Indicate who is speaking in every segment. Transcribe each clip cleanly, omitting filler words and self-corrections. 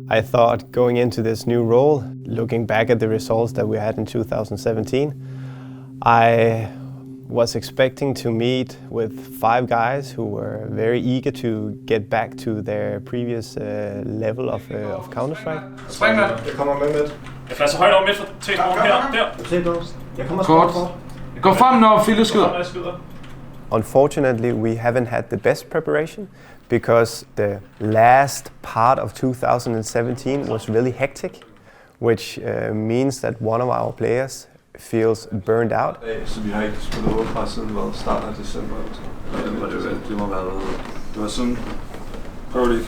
Speaker 1: I thought going into this new role, looking back at the results that we had in 2017, I was expecting to meet with 5 guys who were very eager to get back to their previous level of Counter-Strike.
Speaker 2: Spring med.
Speaker 3: Jeg kommer med midt.
Speaker 2: Jeg flasser højt over midt for T-smoken her. Der.
Speaker 3: Jeg kommer skort.
Speaker 4: Gå frem, når Philip skyder.
Speaker 1: Unfortunately, we haven't had the best preparation because the last part of 2017 was really hectic, which means that one of our players feels burned out.
Speaker 3: Så vi har ikke spillet Overpass siden starten af december. Det var sådan Pro League.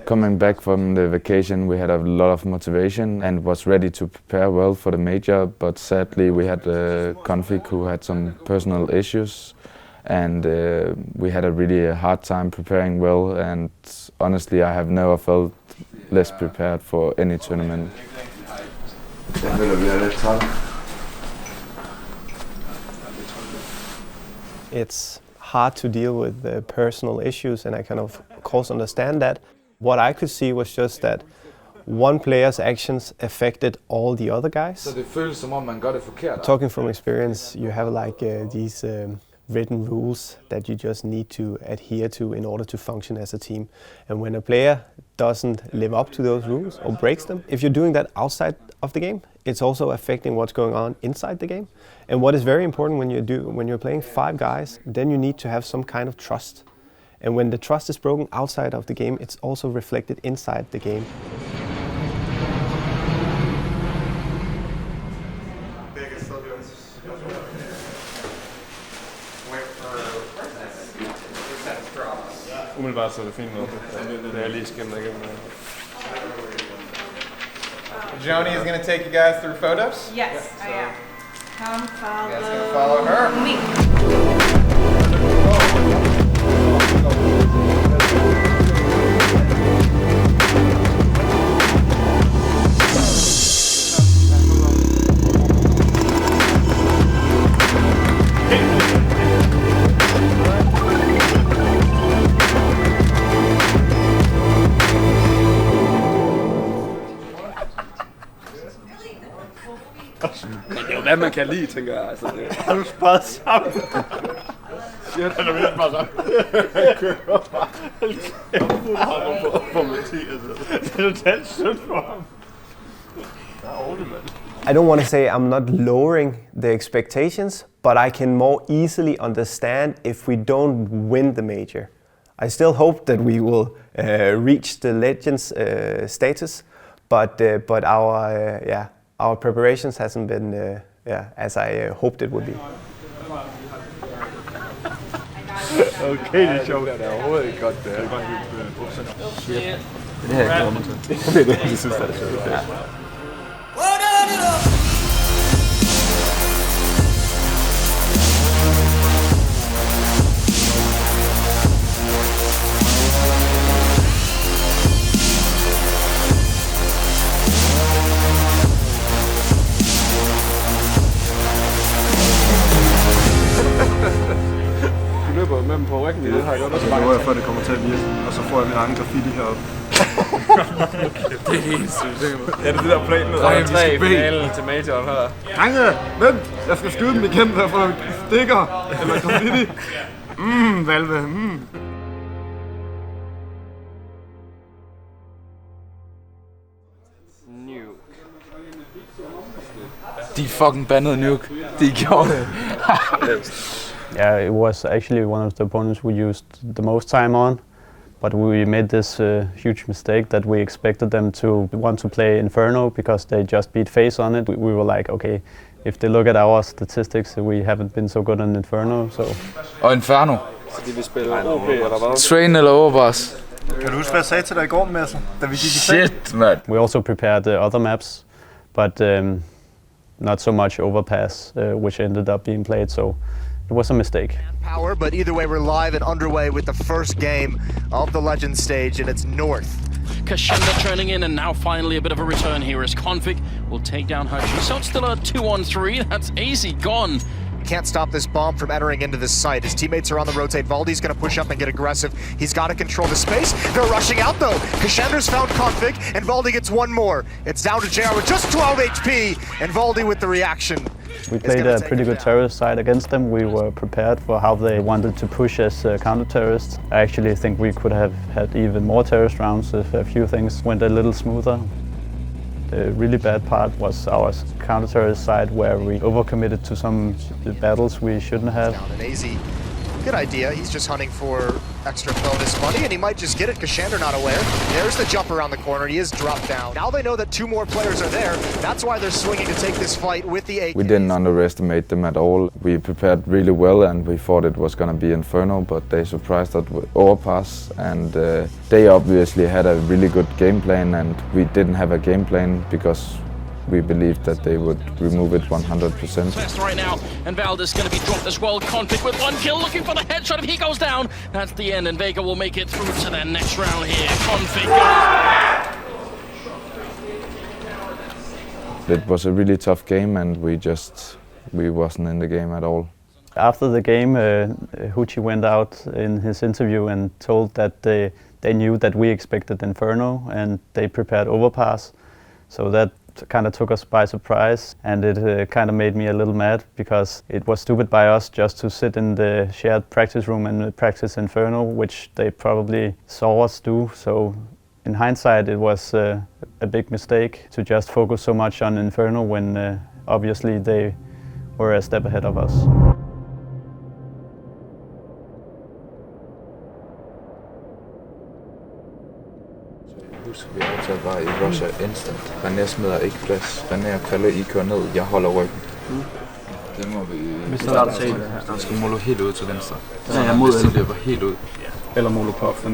Speaker 4: Coming back from the vacation, we had a lot of motivation and was ready to prepare well for the major, but sadly we had a config who had some personal issues, and we had a really hard time preparing well, and honestly I have never felt less prepared for any tournament.
Speaker 3: Jeg føler, vi er lidt træt.
Speaker 1: It's hard to deal with the personal issues, and I can of course understand that. What I could see was just that one player's actions affected all the other guys.
Speaker 4: Så det føles som om man gør det forkert.
Speaker 1: Talking from experience, you have like these written rules that you just need to adhere to in order to function as a team. And when a player doesn't live up to those rules or breaks them, if you're doing that outside of the game, it's also affecting what's going on inside the game. And what is very important when you're playing 5 guys, then you need to have some kind of trust. And when the trust is broken outside of the game, it's also reflected inside the game.
Speaker 3: Umiddelbart så er det fint noget. Det er lige skimmet igennem.
Speaker 5: Joni is going to take you guys through photos.
Speaker 6: Yes, I am. Come follow,
Speaker 5: You guys going to follow her?
Speaker 6: me.
Speaker 3: Men det er jo hvad man kan lide, tænker jeg. Altså, det
Speaker 1: Har du sparet sammen?
Speaker 3: shit, han er virkelig bare sammen. For Mathias.
Speaker 1: Det er totalt synd for ham. I don't want to say I'm not lowering the expectations, but I can more easily understand if we don't win the major. I still hope that we will reach the Legends status, but our preparations hasn't been as I hoped it would be.
Speaker 3: Okay, det er sjovt. Det er overhovedet ikke godt. Det er bare helt
Speaker 4: Det har jeg glædet mig til.
Speaker 3: det er det, jeg synes, det er sjovt. Ja. Du løber med dem på ryggen, det har jeg godt. Og så lover jeg for, at det kommer til at virke, og så får jeg min egen graffiti heroppe.
Speaker 4: Det er det eneste, du tænker på.
Speaker 3: Ja, det er det der planen.
Speaker 4: 3 i finalen til Major her.
Speaker 3: Drenge, vent! Jeg skal skyde dem igennem der for stikker eller graffiti. Valve.
Speaker 4: De fucking bandede Nuke. De gjorde det.
Speaker 7: Yeah, it was actually one of the opponents we used the most time on, but we made this huge mistake that we expected them to want to play Inferno because they just beat FaZe on it. We were like, okay, if they look at our statistics, we haven't been so good on Inferno, so...
Speaker 4: Og Inferno.
Speaker 3: Så de vil spille OP eller hvad?
Speaker 4: Train eller Overpass.
Speaker 3: Kan du huske, hvad jeg sagde til dig i går, Madsen, da vi gik i
Speaker 4: Shit, man.
Speaker 7: We also prepared the other maps, but not so much Overpass, which ended up being played, so it was a mistake.
Speaker 8: Power, but either way, we're live and underway with the first game of the Legends stage, and it's North.
Speaker 9: Kashenda turning in, and now finally a bit of a return here as Config will take down Hutchie. So it's still a 2-on-3. That's easy gone.
Speaker 8: can't stop this bomb from entering into this site. His teammates are on the rotate. Valdi's going to push up and get aggressive. He's got to control the space. They're rushing out though. Kashander's found Config, and Valdi gets one more. It's down to JR with just 12 HP, and Valdi with the reaction.
Speaker 7: We played a pretty good terrorist side against them. We were prepared for how they wanted to push as counter-terrorists. I actually think we could have had even more terrorist rounds if a few things went a little smoother. The really bad part was our counter-terrorist side, where we overcommitted to some battles we shouldn't have.
Speaker 8: An AZ, good idea. He's just hunting for extra bonus money, and he might just get it. Kashander not aware. There's the jump around the corner. He is dropped down. Now they know that 2 more players are there. That's why they're swinging to take this fight with the AK.
Speaker 4: We didn't underestimate them at all. We prepared really well, and we thought it was going to be Inferno, but they surprised us with Overpass, and they obviously had a really good game plan, and we didn't have a game plan because we believed that they would remove it 100%.
Speaker 9: Test right now, and Valdes going to be dropped as well. Config with 1 kill, looking for the headshot. If he goes down, that's the end, and Vega will make it through to their next round here. Config
Speaker 4: It was a really tough game, and we wasn't in the game at all.
Speaker 7: After the game, Huchi went out in his interview and told that they knew that we expected Inferno, and they prepared Overpass. So that kind of took us by surprise, and it kind of made me a little mad because it was stupid by us just to sit in the shared practice room and practice Inferno, which they probably saw us do. So in hindsight, it was a big mistake to just focus so much on Inferno when obviously they were a step ahead of us.
Speaker 10: Husk, vi aftalte bare i Russia instant. René smider ikke plads. René og Kalle, I kører ned. Jeg holder ryggen. Det må vi starte til. Vi skal molo helt ud til venstre. Så hvis de løber helt ud.
Speaker 3: Eller molo pop.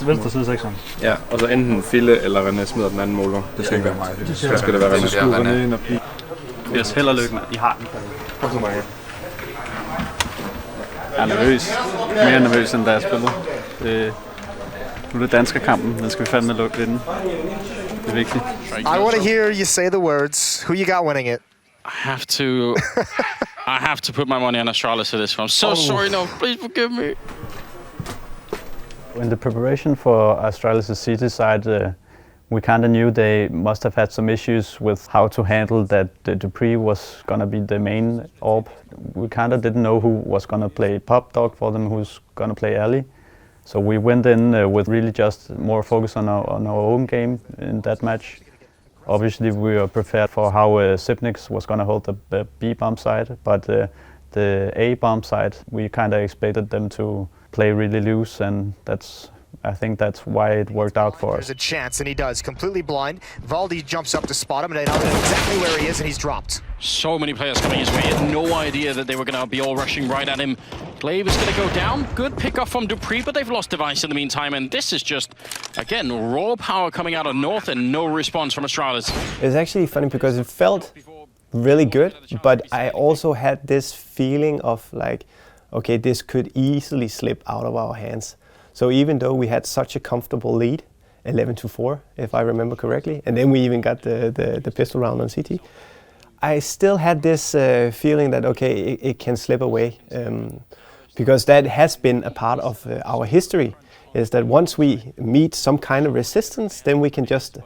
Speaker 7: Venstre side sekseren.
Speaker 3: Ja, og så enten Fille eller René smider den anden molo. Det skal ikke være mig. Det skal det være René.
Speaker 7: Yes, held og lykke, mand. I har den.
Speaker 3: Og så mange.
Speaker 7: Jeg er nervøs. Mere nervøs, end da jeg spillede. Nu er det danskerkampen, den skal vi fandme vinde. Det er vigtigt.
Speaker 8: I want to hear you say the words. Who you got winning it?
Speaker 9: I have to put my money on Astralis for this one. I'm so sorry, no, please forgive me.
Speaker 7: In the preparation for Astralis' CT side, we kind of knew they must have had some issues with how to handle that the Dupree was going to be the main orb. We kind of didn't know who was going to play Pop Dog for them, who's going to play Ali. So we went in with really just more focus on our own game in that match. Obviously we were prepared for how Sipnix was going to hold the B bomb side, but the A bomb side, we kind of expected them to play really loose, and I think that's why it worked out for us.
Speaker 8: There's a chance, and he does. Completely blind. Valdi jumps up to spot him, and they know exactly where he is, and he's dropped.
Speaker 9: So many players coming his way. He had no idea that they were going to be all rushing right at him. Glaive is going to go down. Good pickup from Dupree, but they've lost device in the meantime, and this is just, again, raw power coming out of North and no response from Astralis.
Speaker 1: It's actually funny because it felt really good, but I also had this feeling of like, okay, this could easily slip out of our hands. So even though we had such a comfortable lead, 11-4, if I remember correctly, and then we even got the pistol round on CT, I still had this feeling that, okay, it can slip away. Because that has been a part of our history, is that once we meet some kind of resistance, then we can just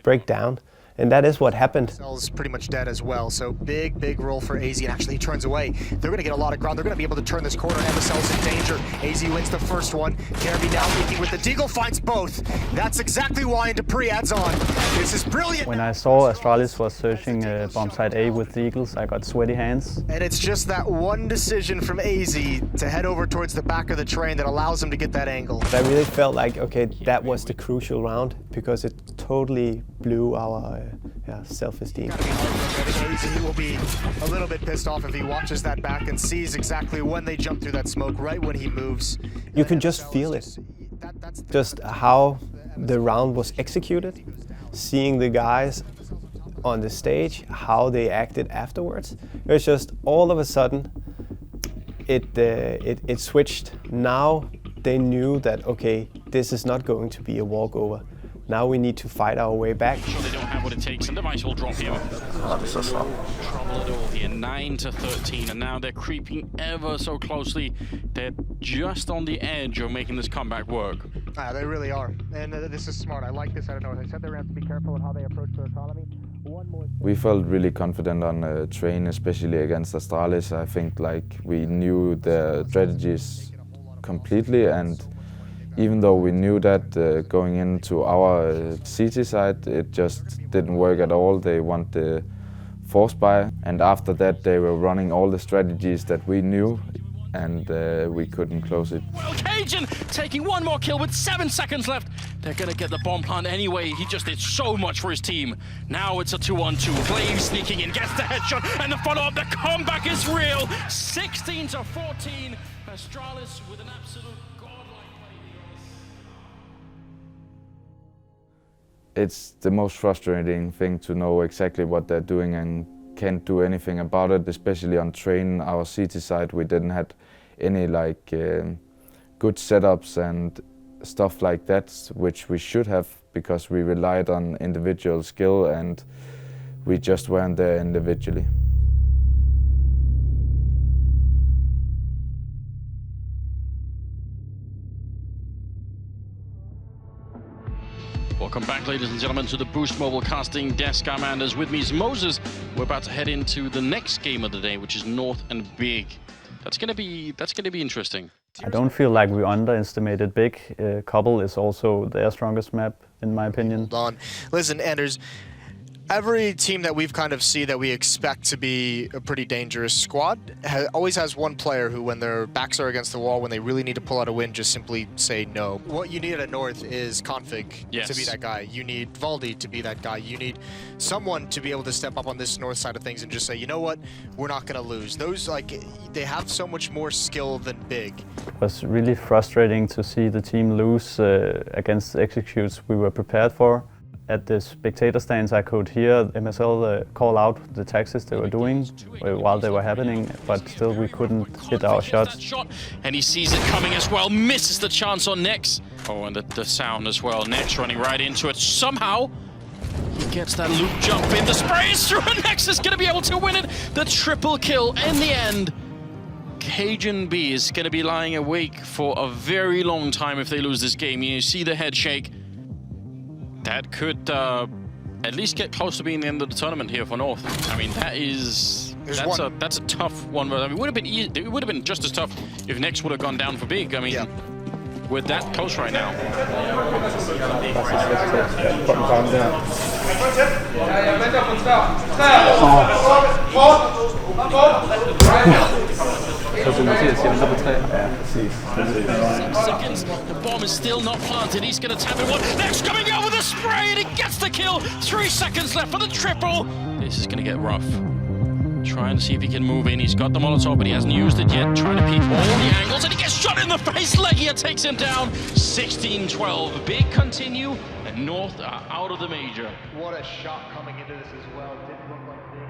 Speaker 1: break down. And that is what happened.
Speaker 8: Cell's pretty much dead as well, so big roll for AZ, and actually he turns away. They're going to get a lot of ground. They're going to be able to turn this corner. MSL's in danger. AZ wins the first one. Careby now leaking with the Deagle, finds both. That's exactly why Dupree adds on. This is brilliant.
Speaker 7: When I saw Astralis was searching bomb site A with the Eagles, I got sweaty hands.
Speaker 8: And it's just that one decision from AZ to head over towards the back of the train that allows him to get that angle.
Speaker 1: I really felt like, okay, that was the crucial round, because it totally blew our self-esteem.
Speaker 8: He will be a little bit pissed off if he watches that back and sees exactly when they jump through that smoke, right when he moves.
Speaker 1: You can just feel it. Just how the round was executed, seeing the guys on the stage, how they acted afterwards. It was just all of a sudden, it switched. Now they knew that, okay, this is not going to be a walkover. Now we need to fight our way back.
Speaker 9: Sure, they don't have what it takes, and device will drop here. Trouble at all here. 9-13, and now they're creeping ever so closely. They're just on the edge of making this comeback work.
Speaker 8: They really are, and this is smart. I like this. I don't know. They said they were going to have to be careful with how they approach their economy.
Speaker 4: We felt really confident on train, especially against Astralis. I think like we knew the strategies completely, and even though we knew that going into our CT side, it just didn't work at all. They want the force buy, and after that they were running all the strategies that we knew, and we couldn't close it.
Speaker 9: Well, Cajun taking one more kill with 7 seconds left. They're gonna get the bomb plant anyway. He just did so much for his team. Now it's a 2-on-2. Glaive sneaking in, gets the headshot, and the follow-up. The comeback is real. 16-14. Astralis with an absolute godlike play.
Speaker 4: It's the most frustrating thing to know exactly what they're doing and can't do anything about it, especially on train. Our CT side, we didn't have any like good setups and stuff like that, which we should have, because we relied on individual skill and we just weren't there individually.
Speaker 9: Welcome back, ladies and gentlemen, to the Boost Mobile Casting Desk. I'm Anders. With me is Moses. We're about to head into the next game of the day, which is North and Big. That's gonna be interesting.
Speaker 7: I don't feel like we underestimated Big. Couple is also their strongest map, in my opinion.
Speaker 8: Hold on. Listen, Anders, every team that we've kind of see that we expect to be a pretty dangerous squad always has one player who, when their backs are against the wall, when they really need to pull out a win, just simply say no. What you need at North is Config to be that guy. You need Valdi to be that guy. You need someone to be able to step up on this North side of things and just say, you know what, we're not going to lose. Those, like, they have so much more skill than Big.
Speaker 7: It was really frustrating to see the team lose against the executes we were prepared for. At the spectator stands, I could hear MSL call out the taxes they were doing while they were happening, but still we couldn't hit our shots.
Speaker 9: And he sees it coming as well, misses the chance on Nex. Oh, and the sound as well. Nex running right into it. Somehow, he gets that loop jump in. The spray is through, and Nex is going to be able to win it. The triple kill in the end. Cajun B is going to be lying awake for a very long time if they lose this game. You see the head shake. That could at least get close to being the end of the tournament here for North. I mean, that's a tough one. But I mean, it would have been just as tough if Nex would have gone down for Big. I mean, we're that close right now.
Speaker 7: Mathias,
Speaker 9: seconds. The bomb is still not planted. He's going to tap it one. Next coming out with a spray, and he gets the kill. 3 seconds left for the triple. This is going to get rough. Trying to see if he can move in. He's got the Molotov, but he hasn't used it yet. Trying to peek all the angles, and he gets shot in the face. Legia takes him down. 16-12. Big continue, and North are out of the major.
Speaker 8: What a shot coming into this as well. Didn't look like Big.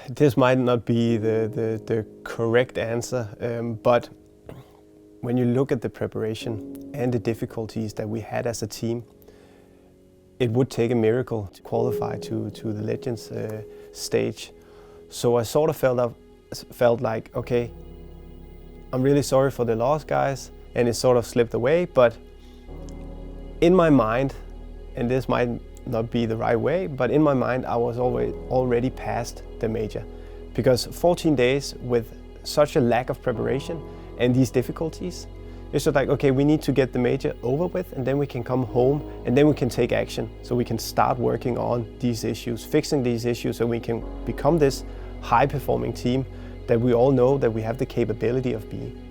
Speaker 1: This might not be the correct answer, but when you look at the preparation and the difficulties that we had as a team, it would take a miracle to qualify to the Legends stage. So I sort of felt like, okay, I'm really sorry for the loss, guys, and it sort of slipped away, but in my mind, and this might not be the right way, but in my mind I was already past the major, because 14 days with such a lack of preparation and these difficulties, it's just like, okay, we need to get the major over with, and then we can come home and then we can take action, so we can start working on these issues, fixing these issues, so we can become this high performing team that we all know that we have the capability of being.